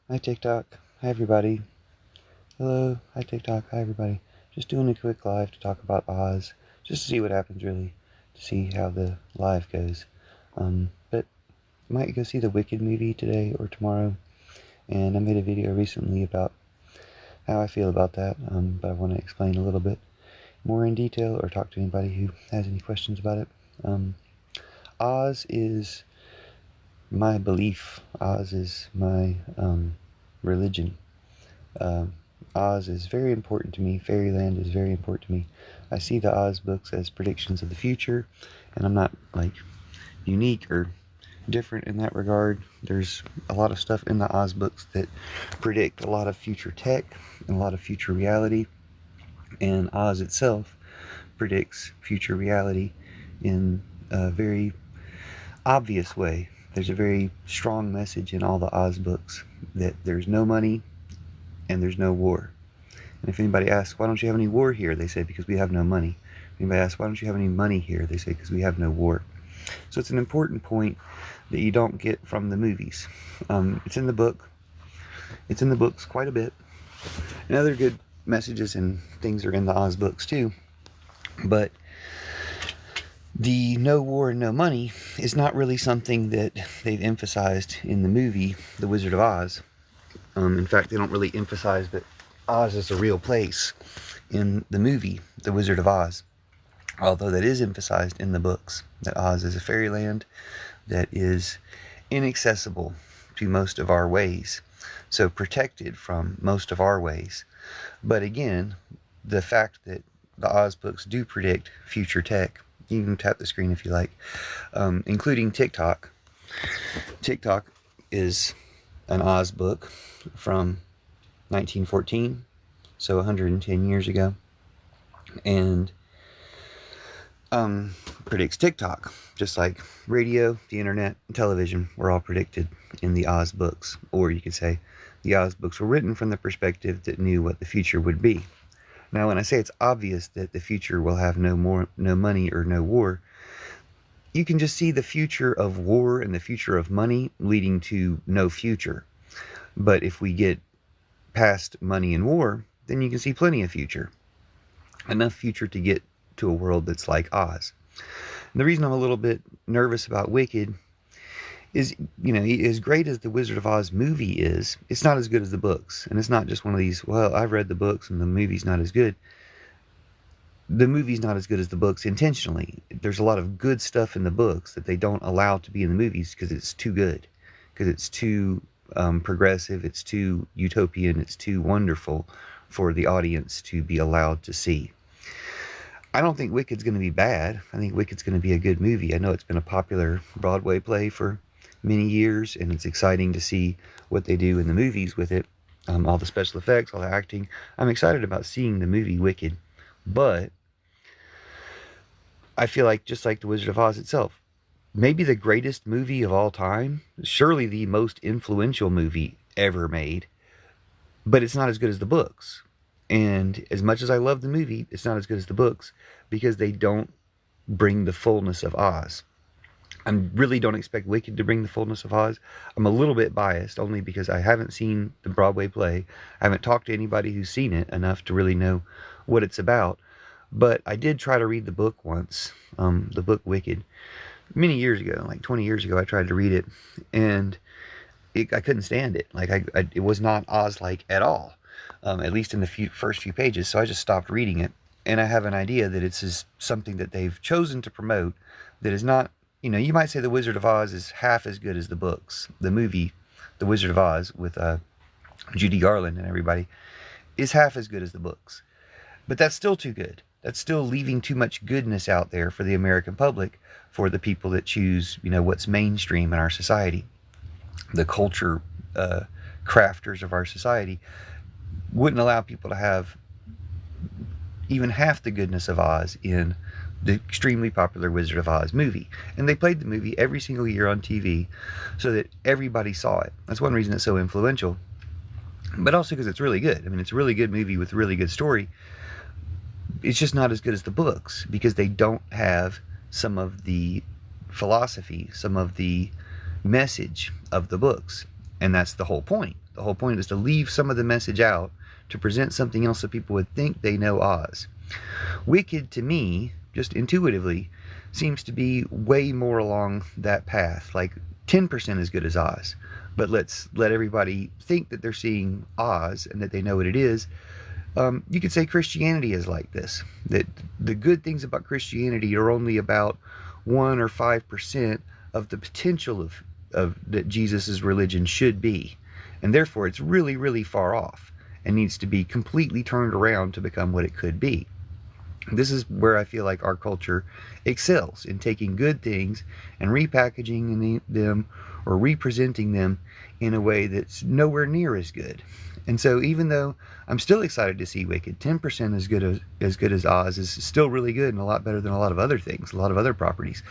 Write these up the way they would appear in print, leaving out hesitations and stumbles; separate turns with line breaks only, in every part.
Hi TikTok, hi everybody. Hello, hi TikTok, hi everybody. Just doing a quick live to talk about Oz, just to see what happens really, to see how the live goes. But I might go see the Wicked movie today or tomorrow, and I made a video recently about how I feel about that, but I want to explain a little bit more in detail or talk to anybody who has any questions about it. Oz is my belief. Oz is my religion. Um, Oz is very important to me. Fairyland is very important to me. I see the Oz books as predictions of the future, and I'm not like unique or different in that regard. There's a lot of stuff in the Oz books that predict a lot of future tech and a lot of future reality, and Oz itself predicts future reality in a very obvious way. There's a very strong message in all the Oz books that there's no money and there's no war. And if anybody asks, why don't you have any war here? They say, because we have no money. If anybody asks, why don't you have any money here? They say, because we have no war. So it's an important point that you don't get from the movies. It's in the book. It's in the books quite a bit. And other good messages and things are in the Oz books too. But the no war and no money is not really something that they've emphasized in the movie, The Wizard of Oz. In fact, they don't really emphasize that Oz is a real place in the movie, The Wizard of Oz. Although that is emphasized in the books, that Oz is a fairyland that is inaccessible to most of our ways, so protected from most of our ways. But again, the fact that the Oz books do predict future tech, you can tap the screen if you like, including TikTok. TikTok is an Oz book from 1914, so 110 years ago, and predicts TikTok, just like radio, the internet, and television were all predicted in the Oz books. Or you could say the Oz books were written from the perspective that knew what the future would be. Now, when I say it's obvious that the future will have no money or no war, you can just see the future of war and the future of money leading to no future. But if we get past money and war, then you can see plenty of future. Enough future to get to a world that's like Oz. And the reason I'm a little bit nervous about Wicked is, as great as the Wizard of Oz movie is, it's not as good as the books. And it's not just one of these, well, I've read the books and the movie's not as good. The movie's not as good as the books intentionally. There's a lot of good stuff in the books that they don't allow to be in the movies because it's too good, because it's too progressive, it's too utopian, it's too wonderful for the audience to be allowed to see. I don't think Wicked's going to be bad. I think Wicked's going to be a good movie. I know it's been a popular Broadway play for many years, and it's exciting to see what they do in the movies with it. All the special effects, all the acting. I'm excited about seeing the movie Wicked, but I feel like, just like The Wizard of Oz itself, maybe the greatest movie of all time, surely the most influential movie ever made, but it's not as good as the books. And as much as I love the movie, it's not as good as the books because they don't bring the fullness of Oz. I really don't expect Wicked to bring the fullness of Oz. I'm a little bit biased only because I haven't seen the Broadway play. I haven't talked to anybody who's seen it enough to really know what it's about. But I did try to read the book once, the book Wicked, many years ago, like 20 years ago. I tried to read it, and I couldn't stand it. Like it was not Oz-like at all. At least in the first few pages, so I just stopped reading it. And I have an idea that it's something that they've chosen to promote that is not, you might say The Wizard of Oz is half as good as the books. The movie, The Wizard of Oz, with Judy Garland and everybody, is half as good as the books. But that's still too good. That's still leaving too much goodness out there for the American public, for the people that choose, what's mainstream in our society. The culture crafters of our society wouldn't allow people to have even half the goodness of Oz in the extremely popular Wizard of Oz movie. And they played the movie every single year on TV so that everybody saw it. That's one reason it's so influential. But also because it's really good. I mean, it's a really good movie with a really good story. It's just not as good as the books because they don't have some of the philosophy, some of the message of the books. And that's the whole point. The whole point is to leave some of the message out to present something else so people would think they know Oz. Wicked, to me, just intuitively, seems to be way more along that path, like 10% as good as Oz. But let's let everybody think that they're seeing Oz and that they know what it is. You could say Christianity is like this, that the good things about Christianity are only about 1 or 5% of the potential of that Jesus's religion should be. And therefore it's really, really far off and needs to be completely turned around to become what it could be. This is where I feel like our culture excels, in taking good things and repackaging them or representing them in a way that's nowhere near as good. And so even though I'm still excited to see Wicked, 10% as good as Oz is still really good and a lot better than a lot of other things, a lot of other properties.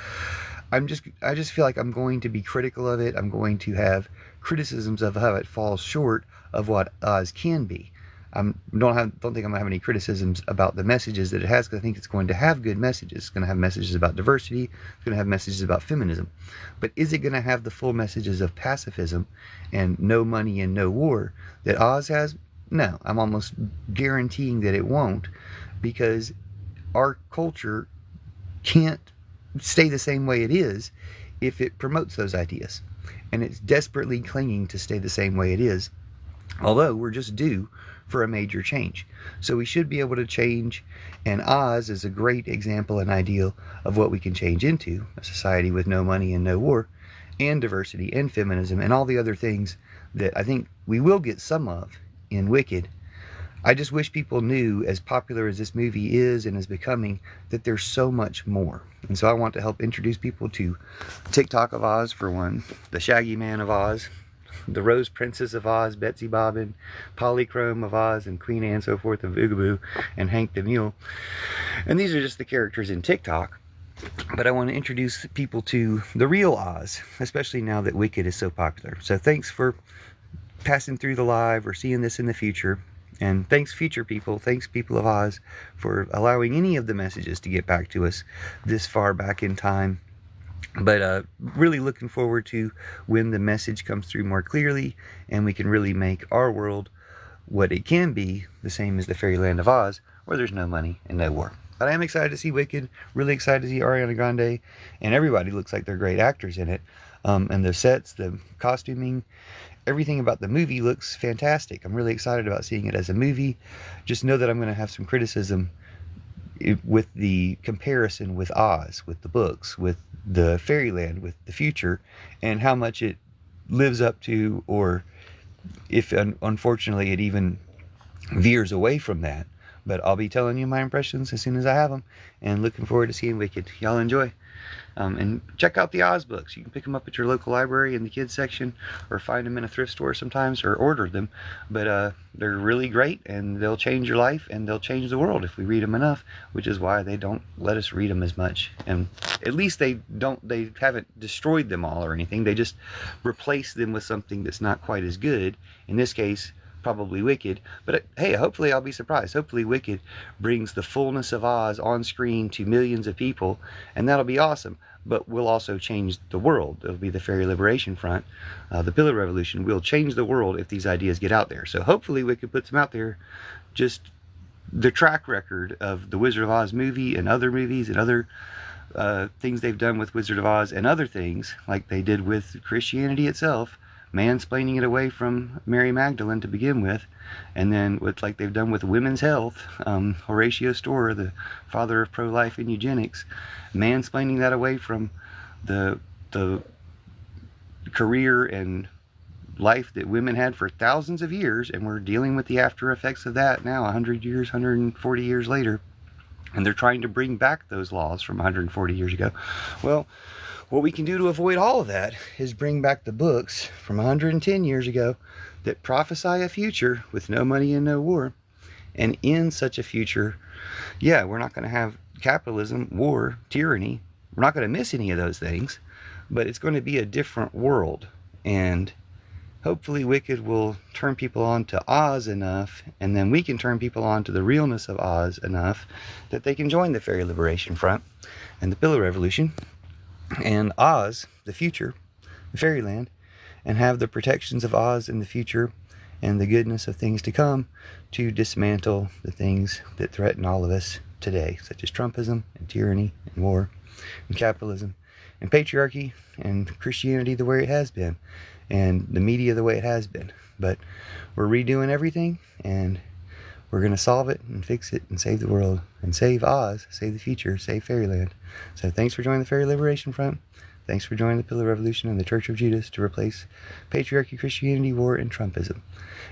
I just feel like I'm going to be critical of it. I'm going to have criticisms of how it falls short of what Oz can be. I don't think I'm going to have any criticisms about the messages that it has, because I think it's going to have good messages. It's going to have messages about diversity. It's going to have messages about feminism. But is it going to have the full messages of pacifism and no money and no war that Oz has? No, I'm almost guaranteeing that it won't, because our culture can't stay the same way it is if it promotes those ideas. And it's desperately clinging to stay the same way it is, although we're just due for a major change. So we should be able to change, and Oz is a great example and ideal of what we can change into: a society with no money and no war, and diversity and feminism and all the other things that I think we will get some of in Wicked. I just wish people knew, as popular as this movie is and is becoming, that there's so much more. And so I want to help introduce people to Tik Tok of Oz, for one, the Shaggy Man of Oz, the Rose Princess of Oz, Betsy Bobbin, Polychrome of Oz, and Queen Anne so forth of Oogaboo, and Hank the Mule. And these are just the characters in TikTok. But I want to introduce people to the real Oz, especially now that Wicked is so popular. So thanks for passing through the live or seeing this in the future. And thanks, future people, thanks, people of Oz, for allowing any of the messages to get back to us this far back in time. But really looking forward to when the message comes through more clearly and we can really make our world what it can be, the same as the fairyland of Oz, where there's no money and no war. But I am excited to see Wicked, really excited to see Ariana Grande, and everybody looks like they're great actors in it. And the sets, the costuming, everything about the movie looks fantastic. I'm really excited about seeing it as a movie. Just know that I'm going to have some criticism with the comparison with Oz, with the books, with the fairyland, with the future, and how much it lives up to, or if unfortunately it even veers away from that. But I'll be telling you my impressions as soon as I have them, and looking forward to seeing Wicked. Y'all enjoy. And check out the Oz books. You can pick them up at your local library in the kids section, or find them in a thrift store sometimes, or order them. But they're really great, and they'll change your life, and they'll change the world if we read them enough, which is why they don't let us read them as much. And at least they haven't destroyed them all or anything. They just replace them with something that's not quite as good. In this case, probably Wicked. But hey, hopefully I'll be surprised. Hopefully Wicked brings the fullness of Oz on screen to millions of people, and that'll be awesome. But we'll also change the world. It'll be the Fairy Liberation Front. The Pillar Revolution will change the world if these ideas get out there. So hopefully Wicked puts them out there. Just the track record of the Wizard of Oz movie and other movies and other things they've done with Wizard of Oz, and other things like they did with Christianity itself, mansplaining it away from Mary Magdalene to begin with, and then with, like they've done with women's health, Horatio Storer, the father of pro-life and eugenics, mansplaining that away from the career and life that women had for thousands of years, and we're dealing with the after effects of that now 100 years, 140 years later, and they're trying to bring back those laws from 140 years ago. Well, what we can do to avoid all of that is bring back the books from 110 years ago that prophesy a future with no money and no war. And in such a future, yeah, we're not going to have capitalism, war, tyranny. We're not going to miss any of those things, but it's going to be a different world. And hopefully Wicked will turn people on to Oz enough, and then we can turn people on to the realness of Oz enough that they can join the Fairy Liberation Front and the Pillar Revolution, and Oz, the future, the fairyland, and have the protections of Oz in the future and the goodness of things to come to dismantle the things that threaten all of us today, such as Trumpism and tyranny and war and capitalism and patriarchy and Christianity the way it has been and the media the way it has been. But we're redoing everything, and we're going to solve it and fix it and save the world and save Oz, save the future, save Fairyland. So thanks for joining the Fairy Liberation Front. Thanks for joining the Pillar Revolution and the Church of Judas to replace patriarchy, Christianity, war, and Trumpism.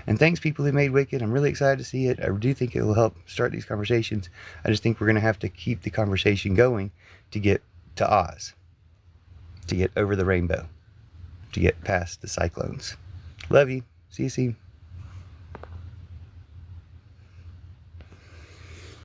And thanks, people who made Wicked. I'm really excited to see it. I do think it will help start these conversations. I just think we're going to have to keep the conversation going to get to Oz, to get over the rainbow, to get past the cyclones. Love you. See you soon.